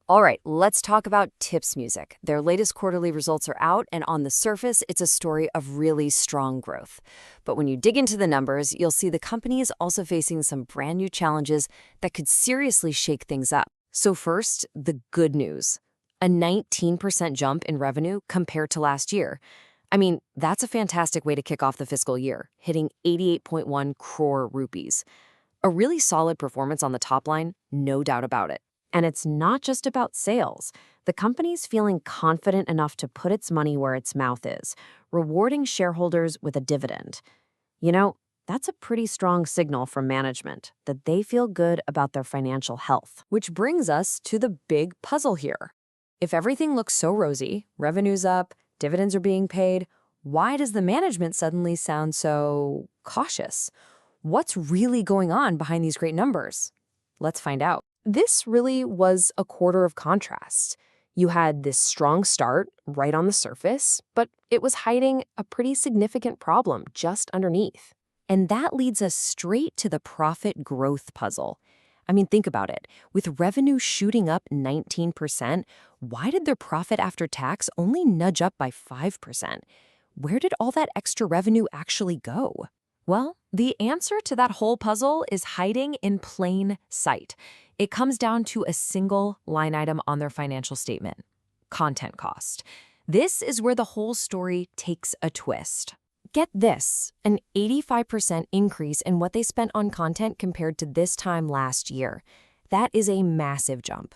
All right, let's talk about Tips Music. Their latest quarterly results are out, and on the surface, it's a story of really strong growth. But when you dig into the numbers, you'll see the company is also facing some brand new challenges that could seriously shake things up. So first, the good news. A 19% jump in revenue compared to last year. I mean, that's a fantastic way to kick off the fiscal year, hitting 88.1 crore rupees. A really solid performance on the top line, no doubt about it. And it's not just about sales. The company's feeling confident enough to put its money where its mouth is, rewarding shareholders with a dividend. You know, that's a pretty strong signal from management that they feel good about their financial health. Which brings us to the big puzzle here. If everything looks so rosy, revenue's up, dividends are being paid, why does the management suddenly sound so cautious? What's really going on behind these great numbers? Let's find out. This really was a quarter of contrasts. You had this strong start right on the surface, but it was hiding a pretty significant problem just underneath. And that leads us straight to the profit growth puzzle. I mean, think about it. With revenue shooting up 19%, why did their profit after tax only nudge up by 5%? Where did all that extra revenue actually go? Well, the answer to that whole puzzle is hiding in plain sight. It comes down to a single line item on their financial statement: content cost. This is where the whole story takes a twist. Get this, an 85% increase in what they spent on content compared to this time last year. That is a massive jump.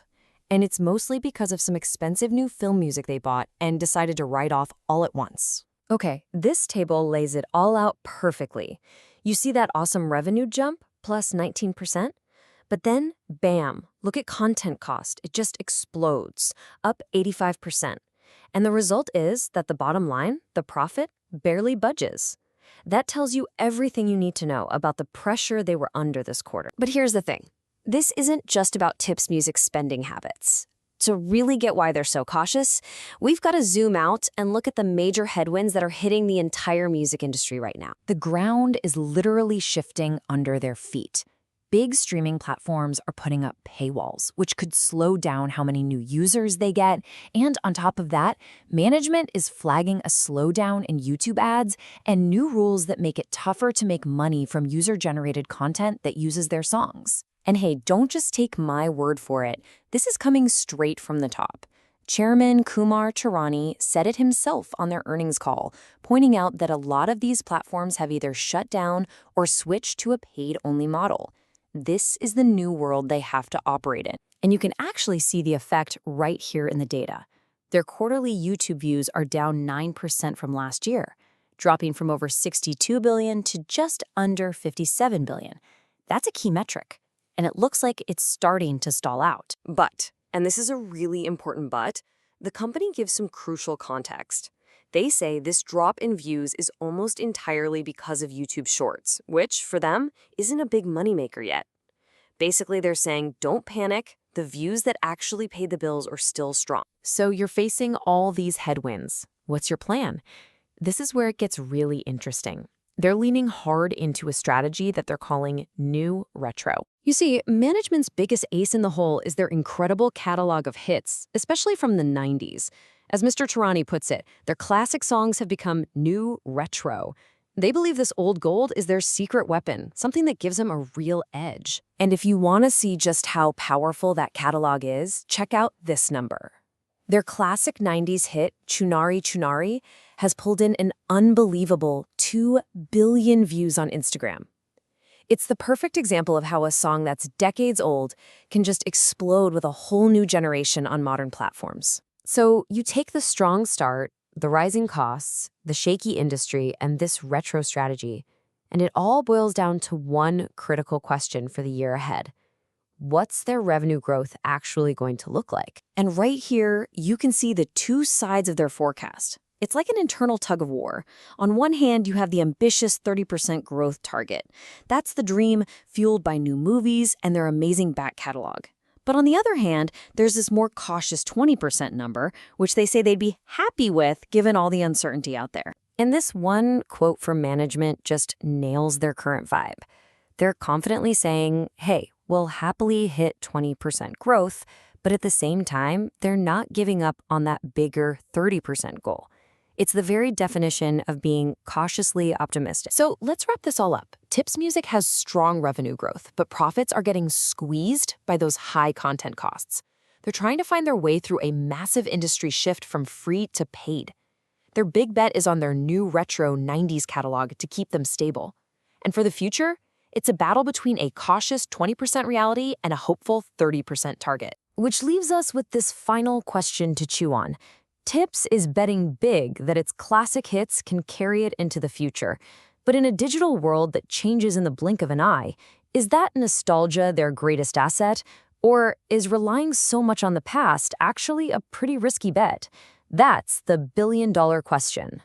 And it's mostly because of some expensive new film music they bought and decided to write off all at once. Okay, this table lays it all out perfectly. You see that awesome revenue jump, plus 19%? But then, bam, look at content cost. It just explodes, up 85%. And the result is that the bottom line, the profit, barely budges. That tells you everything you need to know about the pressure they were under this quarter. But here's the thing. This isn't just about Tips Music's spending habits. To really get why they're so cautious, we've got to zoom out and look at the major headwinds that are hitting the entire music industry right now. The ground is literally shifting under their feet. Big streaming platforms are putting up paywalls, which could slow down how many new users they get. And on top of that, management is flagging a slowdown in YouTube ads and new rules that make it tougher to make money from user-generated content that uses their songs. And hey, don't just take my word for it. This is coming straight from the top. Chairman Kumar Tirani said it himself on their earnings call, pointing out that a lot of these platforms have either shut down or switched to a paid-only model. This is the new world they have to operate in. And you can actually see the effect right here in the data. Their quarterly YouTube views are down 9% from last year, dropping from over 62 billion to just under 57 billion. That's a key metric. And it looks like it's starting to stall out. But, and this is a really important but, the company gives some crucial context. They say this drop in views is almost entirely because of YouTube Shorts, which, for them, isn't a big moneymaker yet. Basically, they're saying, don't panic, the views that actually pay the bills are still strong. So you're facing all these headwinds. What's your plan? This is where it gets really interesting. They're leaning hard into a strategy that they're calling New Retro. You see, management's biggest ace in the hole is their incredible catalog of hits, especially from the 90s. As Mr. Tirani puts it, their classic songs have become new retro. They believe this old gold is their secret weapon, something that gives them a real edge. And if you want to see just how powerful that catalog is, check out this number. Their classic 90s hit, Chunari Chunari, has pulled in an unbelievable 2 billion views on Instagram. It's the perfect example of how a song that's decades old can just explode with a whole new generation on modern platforms. So you take the strong start, the rising costs, the shaky industry, and this retro strategy, and it all boils down to one critical question for the year ahead. What's their revenue growth actually going to look like? And right here, you can see the two sides of their forecast. It's like an internal tug of war. On one hand, you have the ambitious 30% growth target. That's the dream fueled by new movies and their amazing back catalog. But on the other hand, there's this more cautious 20% number, which they say they'd be happy with given all the uncertainty out there. And this one quote from management just nails their current vibe. They're confidently saying, hey, we'll happily hit 20% growth, But at the same time, they're not giving up on that bigger 30% goal. It's the very definition of being cautiously optimistic. So let's wrap this all up. Tips Music has strong revenue growth, but profits are getting squeezed by those high content costs. They're trying to find their way through a massive industry shift from free to paid. Their big bet is on their new retro 90s catalog to keep them stable. And for the future, it's a battle between a cautious 20% reality and a hopeful 30% target. Which leaves us with this final question to chew on. Tips is betting big that its classic hits can carry it into the future. But in a digital world that changes in the blink of an eye, is that nostalgia their greatest asset? Or is relying so much on the past actually a pretty risky bet? That's the billion-dollar question.